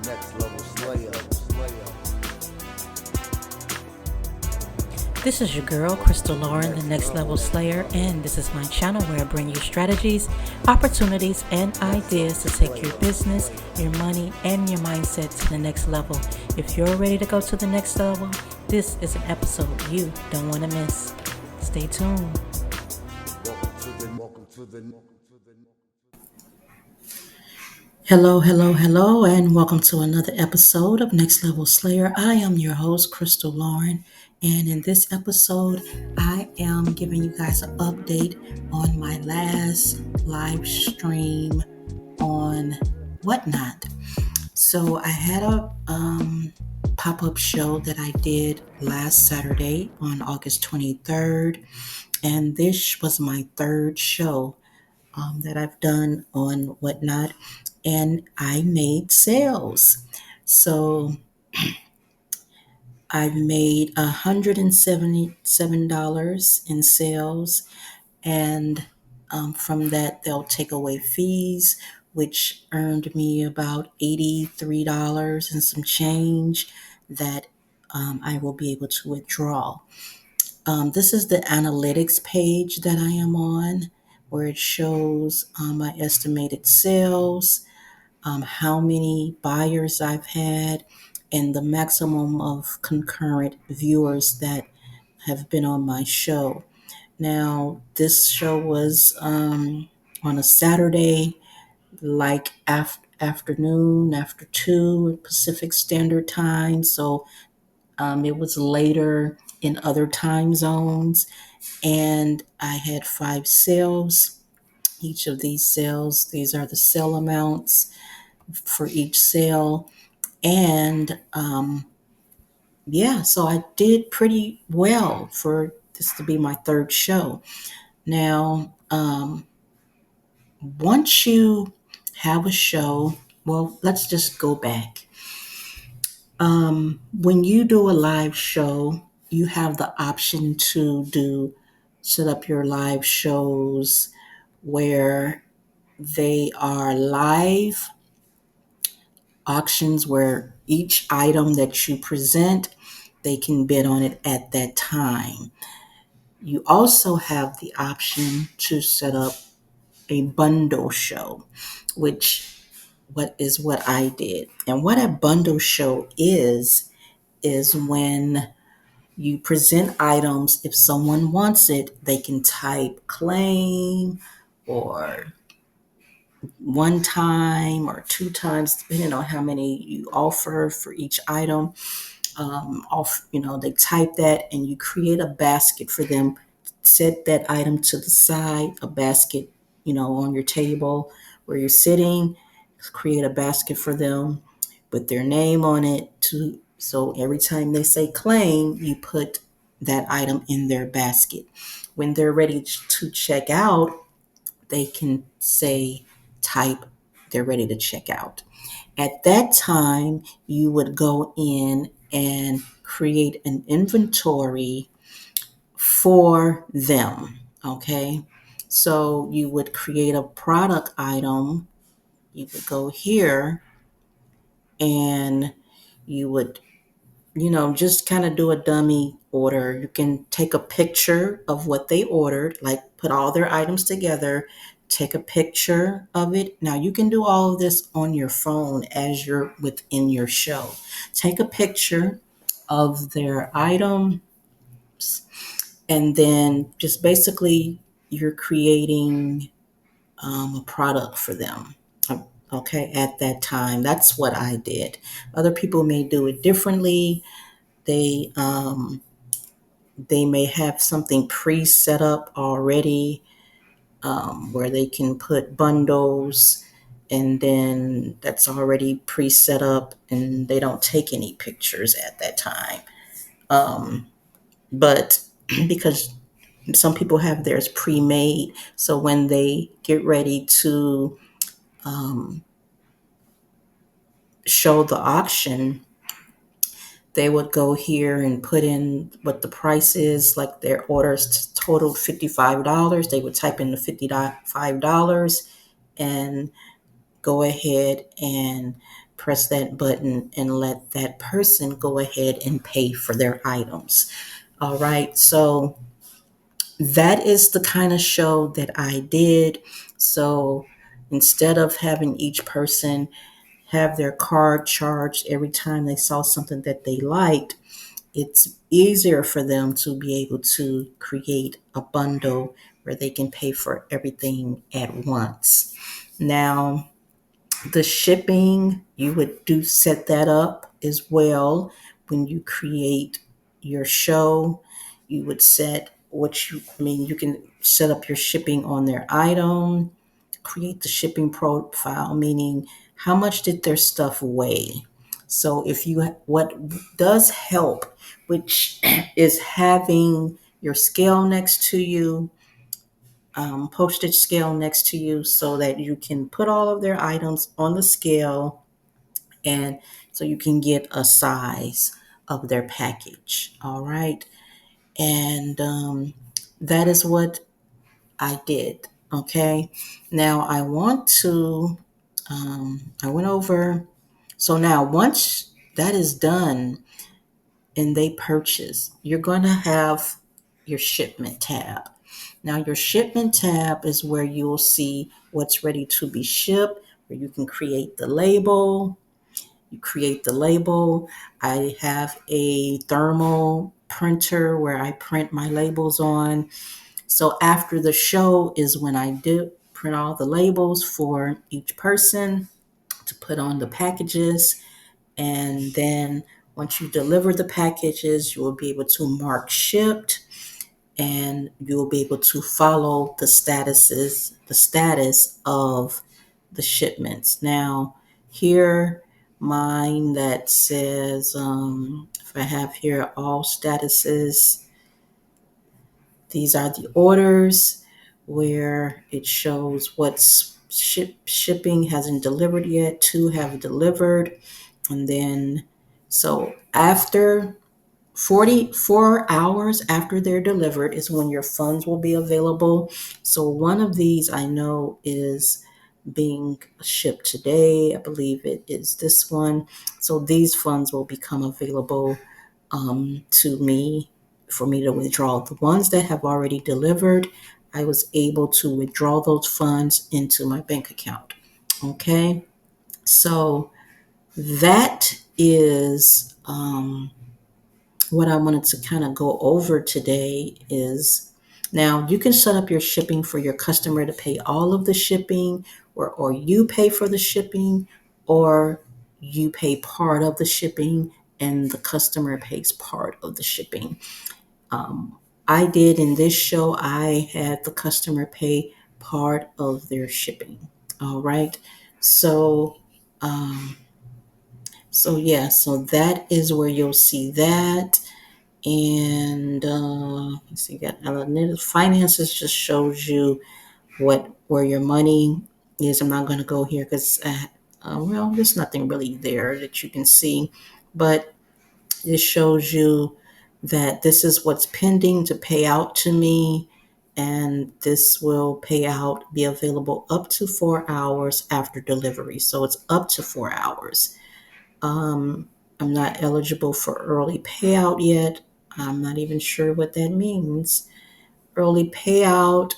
next level slayer. This is your girl, Crystal Lauren, the Next Level Slayer, and this is my channel where I bring you strategies, opportunities, and ideas to take your business, your money, and your mindset to the next level. If you're ready to go to the next level, this is an episode you don't want to miss. Stay tuned. Welcome to the. Hello, and welcome to another episode of Next Level Slayer. I am your host, Crystal Lauren, and in this episode, I am giving you guys an update on my last live stream on Whatnot. So I had a pop-up show that I did last Saturday on August 23rd, and this was my third show that I've done on Whatnot, and I made sales. So I've made $177 in sales, and from that, they'll take away fees, which earned me about $83 and some change that I will be able to withdraw. This is the analytics page that I am on, where it shows my estimated sales, how many buyers I've had, and the maximum of concurrent viewers that have been on my show. Now, this show was on a Saturday, like afternoon, after 2 Pacific Standard Time. So it was later in other time zones, and I had 5 sales. Each of these sales, these are the sale amounts for each sale. And yeah, so I did pretty well for this to be my third show. Now, once you have a show, well, let's just go back. When you do a live show, you have the option to set up your live shows where they are live auctions where each item that you present, they can bid on it at that time. You also have the option to set up a bundle show, which what I did. And what a bundle show is when you present items. If someone wants it, they can type claim or one time or 2 times, depending on how many you offer for each item. They type that and you create a basket for them. Set that item to the side, a basket, on your table where you're sitting. Create a basket for them with their name on it. So every time they say claim, you put that item in their basket. When they're ready to check out, they can say type they're ready to check out. At that time, you would go in and create an inventory for them. Okay. So you would create a product item. You would go here and you would, just kind of do a dummy order. You can take a picture of what they ordered, like put all their items together, take a picture of it. Now you can do all of this on your phone as you're within your show. Take a picture of their items, and then just basically you're creating a product for them. Okay, at that time, that's what I did. Other people may do it differently. They they may have something pre-set up already, where they can put bundles, and then that's already pre-set up, and they don't take any pictures at that time. But because some people have theirs pre-made, so when they get ready to show the auction, they would go here and put in what the price is, like their orders totaled $55. They would type in the $55 and go ahead and press that button and let that person go ahead and pay for their items. All right. So that is the kind of show that I did. So instead of having each person have their card charged every time they saw something that they liked, it's easier for them to be able to create a bundle where they can pay for everything at once. Now, the shipping, you would do set that up as well when you create your show. You would set what you I mean, you can set up your shipping on their item, create the shipping profile, meaning how much did their stuff weigh. So if you what does help, which is having your scale next to you, postage scale next to you, so that you can put all of their items on the scale, and so you can get a size of their package. All right. And that is what I did. Okay. Now I went over. So now once that is done and they purchase, you're going to have your shipment tab. Now, your shipment tab is where you'll see what's ready to be shipped, where you can create the label. You create the label. I have a thermal printer where I print my labels on. So after the show is when I do print all the labels for each person to put on the packages. And then once you deliver the packages, you will be able to mark shipped, and you'll be able to follow the status of the shipments. Now, here, mine that says, if I have here all statuses, these are the orders where it shows what's shipping hasn't delivered yet, two have delivered, and then so after 44 hours after they're delivered is when your funds will be available. So one of these I know is being shipped today. I believe it is this one. So these funds will become available to me for me to withdraw. The ones that have already delivered, I was able to withdraw those funds into my bank account. Okay. So that is what I wanted to kind of go over today. Is now you can set up your shipping for your customer to pay all of the shipping, or you pay for the shipping, or you pay part of the shipping and the customer pays part of the shipping. I did in this show, I had the customer pay part of their shipping. All right. So, um, so yeah, so that is where you'll see that. And let's see, got finances just shows you where your money is. I'm not going to go here because well, there's nothing really there that you can see, but it shows you that this is what's pending to pay out to me, and this will pay out, be available up to 4 hours after delivery. So it's up to 4 hours. I'm not eligible for early payout yet. I'm not even sure what that means. Early payout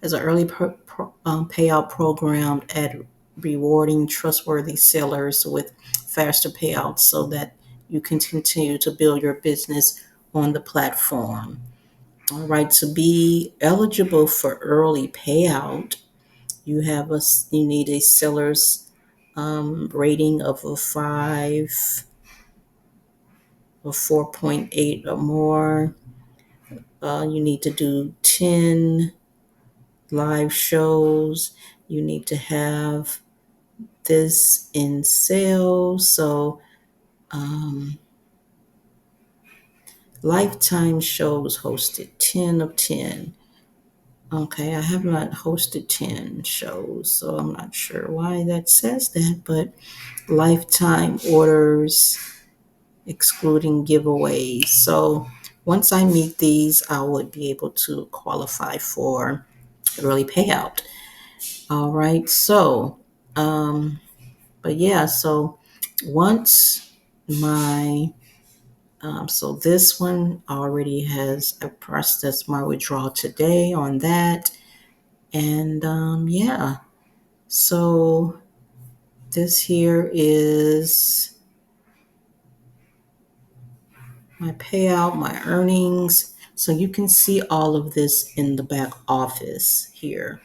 is an payout program at rewarding trustworthy sellers with faster payouts so that you can continue to build your business on the platform. All right, to be eligible for early payout, you need a seller's rating of a 5 or 4.8 or more. You need to do 10 live shows. You need to have this in sales. So, lifetime shows hosted 10 of 10. Okay, I have not hosted 10 shows, so I'm not sure why that says that, but lifetime orders excluding giveaways. So, once I meet these, I would be able to qualify for early payout. All right. So, but yeah, so once my so this one already has I processed my withdrawal today on that, and yeah. So this here is my payout, my earnings. So you can see all of this in the back office here.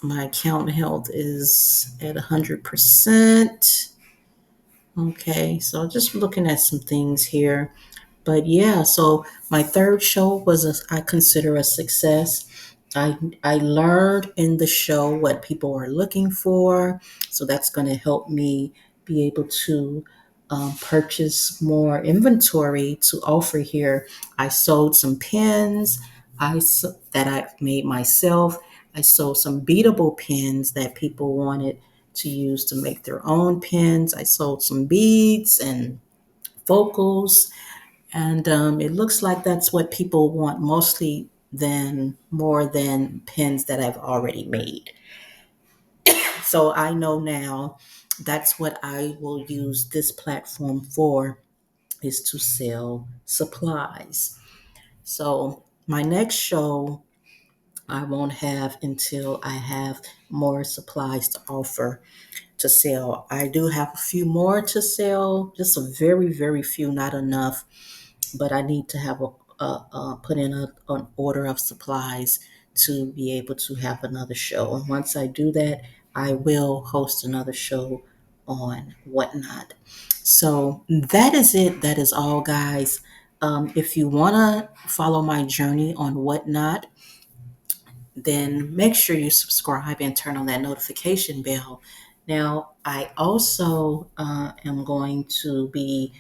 My account health is at 100%. Okay, so just looking at some things here. But yeah, so my third show was I consider a success. I learned in the show what people are looking for, so that's going to help me be able to purchase more inventory to offer here. I sold some pens that I made myself. I sold some beatable pens that people wanted to use to make their own pens. I sold some beads and focals, and it looks like that's what people want mostly than more than pens that I've already made. So I know now that's what I will use this platform for, is to sell supplies. So my next show I won't have until I have more supplies to offer to sell. I do have a few more to sell, just a very, very few, not enough, but I need to have put in an order of supplies to be able to have another show. And once I do that, I will host another show on Whatnot. So that is it. That is all, guys. If you want to follow my journey on Whatnot, then make sure you subscribe and turn on that notification bell. Now, I also am going to be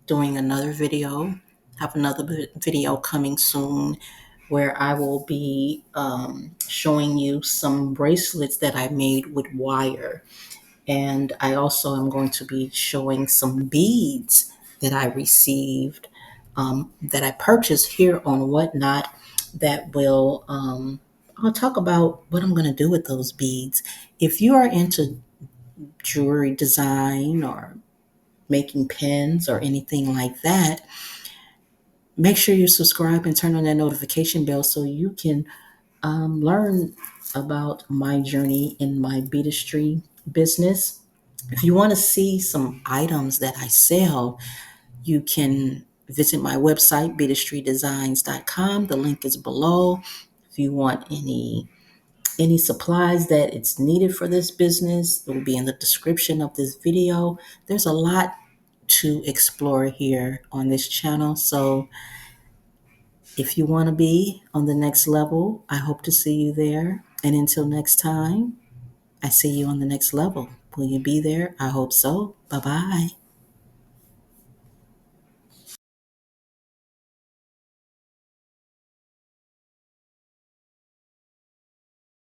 doing another video, have another video coming soon where I will be showing you some bracelets that I made with wire. And I also am going to be showing some beads that I received, that I purchased here on Whatnot, that will, I'll talk about what I'm going to do with those beads. If you are into jewelry design or making pens or anything like that, make sure you subscribe and turn on that notification bell so you can learn about my journey in my beadistry business. If you want to see some items that I sell, you can visit my website, beadistrydesigns.com. The link is below. If you want any supplies that it's needed for this business, it will be in the description of this video. There's a lot to explore here on this channel. So if you want to be on the next level, I hope to see you there. And until next time, I see you on the next level. Will you be there? I hope so. Bye bye.